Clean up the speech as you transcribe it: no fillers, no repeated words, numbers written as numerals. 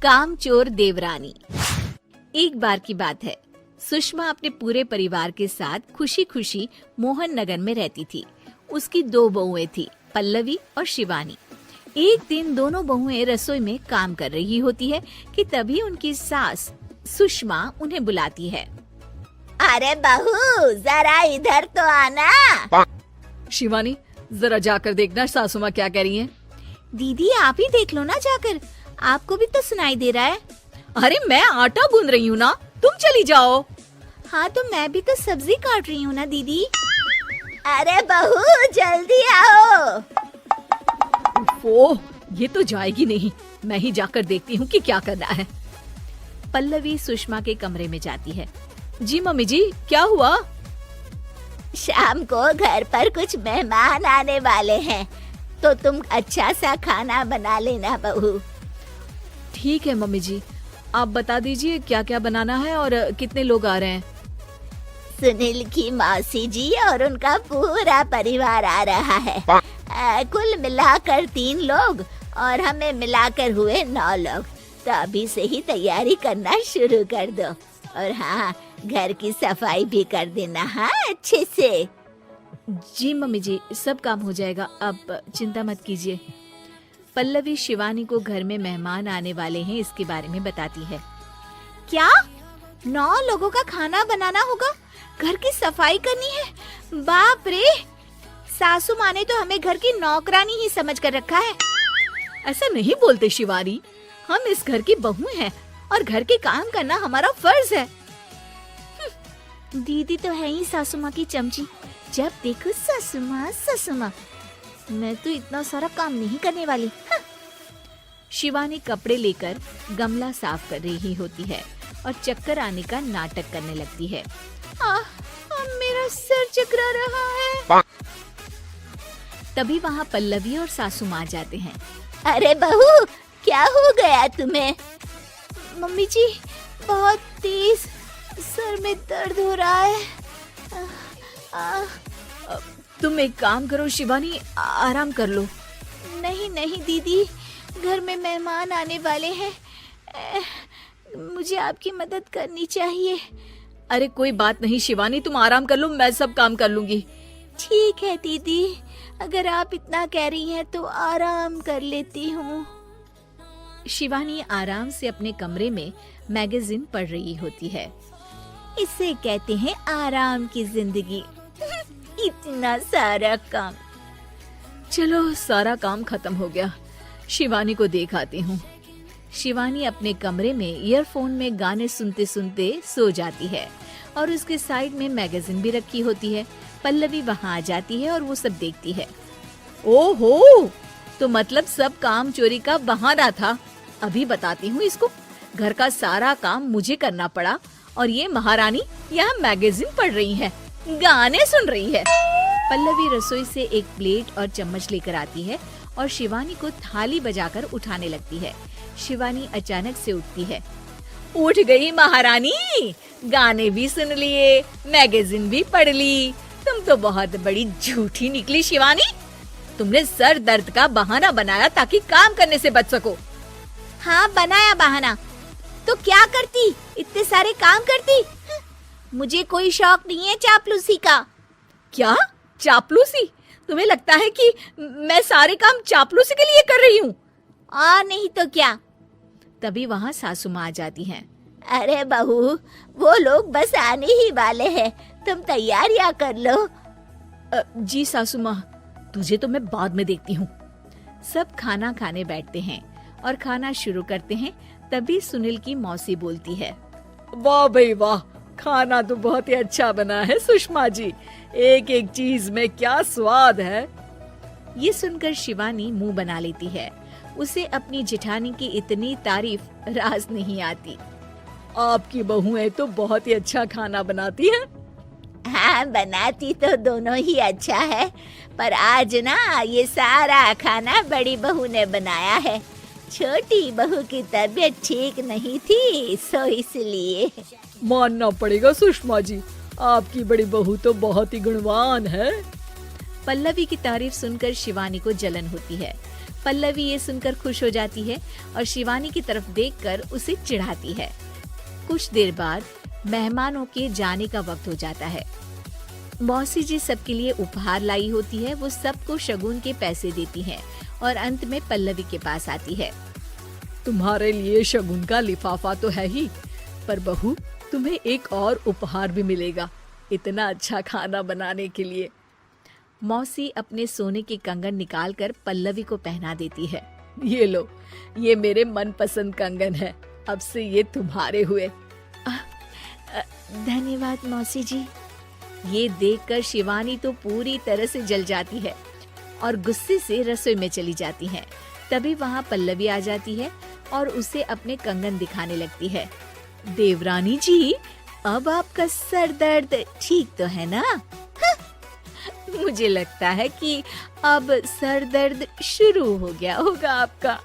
कामचोर देवरानी। एक बार की बात है, सुषमा अपने पूरे परिवार के साथ खुशी खुशी मोहन नगर में रहती थी। उसकी 2 बहुएं थी, पल्लवी और शिवानी। एक दिन दोनों बहुएं रसोई में काम कर रही होती है कि तभी उनकी सास सुषमा उन्हें बुलाती है। अरे बहू, जरा इधर तो आना। शिवानी, जरा जाकर देखना सासू माँ क्या कह रही हैं। दीदी आप ही देख लो ना जाकर, आपको भी तो सुनाई दे रहा है। अरे मैं आटा गूंद रही हूँ ना, तुम चली जाओ। हाँ तो मैं भी तो सब्जी काट रही हूँ ना दीदी। अरे बहू जल्दी आओ। ओह, ये तो जाएगी नहीं, मैं ही जाकर देखती हूँ कि क्या करना है। पल्लवी सुषमा के कमरे में जाती है। जी मम्मी जी, क्या हुआ? शाम को घर पर कुछ मेहमान आने वाले हैं, तो तुम अच्छा सा खाना बना लेना बहू। ठीक है मम्मी जी, आप बता दीजिए क्या क्या बनाना है और कितने लोग आ रहे हैं। सुनील की मौसी जी और उनका पूरा परिवार आ रहा है। कुल मिलाकर 3 लोग और हमें मिलाकर हुए 9 लोग। तो अभी से ही तैयारी करना शुरू कर दो। और हाँ, घर की सफाई भी कर देना, हाँ अच्छे से। जी मम्मी जी, सब काम हो जाएगा, आप चिंता मत कीजिए। पल्लवी शिवानी को घर में मेहमान आने वाले हैं इसके बारे में बताती है। क्या 9 लोगों का खाना बनाना होगा, घर की सफाई करनी है? बाप रे, सासू माँ ने तो हमें घर की नौकरानी ही समझ कर रखा है। ऐसा नहीं बोलते शिवानी, हम इस घर की बहू हैं और घर के काम करना हमारा फर्ज है। दीदी तो है ही सासू माँ की चमची, जब देखो सासू माँ सासू माँ। मैं तो इतना सारा काम नहीं करने वाली। शिवानी कपड़े लेकर गमला साफ कर रही होती है और चक्कर आने का नाटक करने लगती है। मेरा सर चकरा रहा है। तभी वहाँ पल्लवी और सासू माँ जाते हैं। अरे बहू, क्या हो गया तुम्हें? मम्मी जी, बहुत तेज सर में दर्द हो रहा है। तुम एक काम करो शिवानी, आराम कर लो। नहीं नहीं दीदी, घर में मेहमान आने वाले हैं, मुझे आपकी मदद करनी चाहिए। अरे कोई बात नहीं शिवानी, तुम आराम कर लो, मैं सब काम कर लूंगी। ठीक है दीदी, अगर आप इतना कह रही हैं तो आराम कर लेती हूँ। शिवानी आराम से अपने कमरे में मैगजीन पढ़ रही होती है। इसे कहते हैं आराम की जिंदगी। इतना सारा काम। चलो, सारा काम खत्म हो गया, शिवानी को देख आती हूँ। शिवानी अपने कमरे में ईयरफोन में गाने सुनते सुनते सो जाती है और उसके साइड में मैगजीन भी रखी होती है। पल्लवी वहाँ आ जाती है और वो सब देखती है। ओहो, तो मतलब सब काम चोरी का बहाना था। अभी बताती हूँ इसको। घर का सारा काम मुझे करना पड़ा और ये महारानी यहाँ मैगजीन पढ़ रही है, गाने सुन रही है। पल्लवी रसोई से एक प्लेट और चम्मच लेकर आती है और शिवानी को थाली बजाकर उठाने लगती है। शिवानी अचानक से उठती है। उठ गई महारानी, गाने भी सुन लिए, मैगजीन भी पढ़ ली। तुम तो बहुत बड़ी झूठी निकली शिवानी। तुमने सर दर्द का बहाना बनाया ताकि काम करने से बच सको। हाँ बनाया बहाना, तो क्या करती, इतने सारे काम करती। मुझे कोई शौक नहीं है चापलूसी का। क्या चापलूसी? तुम्हें लगता है कि मैं सारे काम चापलूसी के लिए कर रही हूँ? नहीं तो क्या। तभी वहाँ सासू माँ आ जाती हैं। अरे बहू, वो लोग बस आने ही वाले हैं, तुम तैयारियां कर लो। जी सासू माँ, तुझे तो मैं बाद में देखती हूँ। सब खाना खाने बैठते हैं और खाना शुरू करते हैं। तभी सुनील की मौसी बोलती है। वाह भाई वाह, खाना तो बहुत ही अच्छा बना है सुषमा जी, एक एक चीज में क्या स्वाद है। ये सुनकर शिवानी मुंह बना लेती है। उसे अपनी जेठानी की इतनी तारीफ रास नहीं आती। आपकी बहुएं तो बहुत ही अच्छा खाना बनाती हैं। हाँ बनाती तो दोनों ही अच्छा है, पर आज ना ये सारा खाना बड़ी बहू ने बनाया है। छोटी बहू की तबीयत ठीक नहीं थी, सो इसलिए। मानना पड़ेगा सुषमा जी, आपकी बड़ी बहू तो बहुत ही गुणवान है। पल्लवी की तारीफ सुनकर शिवानी को जलन होती है, पल्लवी ये सुनकर खुश हो जाती है और शिवानी की तरफ देखकर उसे चिढ़ाती है। कुछ देर बाद मेहमानों के जाने का वक्त हो जाता है। मौसी जी सबके लिए उपहार लाई होती है। वो सबको शगुन के पैसे देती है और अंत में पल्लवी के पास आती है। तुम्हारे लिए शगुन का लिफाफा तो है ही, पर बहू तुम्हें एक और उपहार भी मिलेगा इतना अच्छा खाना बनाने के लिए। मौसी अपने सोने के कंगन निकालकर पल्लवी को पहना देती है। ये लो, ये मेरे मनपसंद कंगन है, अब से ये तुम्हारे हुए। धन्यवाद मौसी जी। ये देखकर शिवानी तो पूरी तरह से जल जाती है और गुस्से से रसोई में चली जाती है। तभी वहाँ पल्लवी आ जाती है और उसे अपने कंगन दिखाने लगती है। देवरानी जी, अब आपका सर दर्द ठीक तो है ना? मुझे लगता है कि अब सर दर्द शुरू हो गया होगा आपका।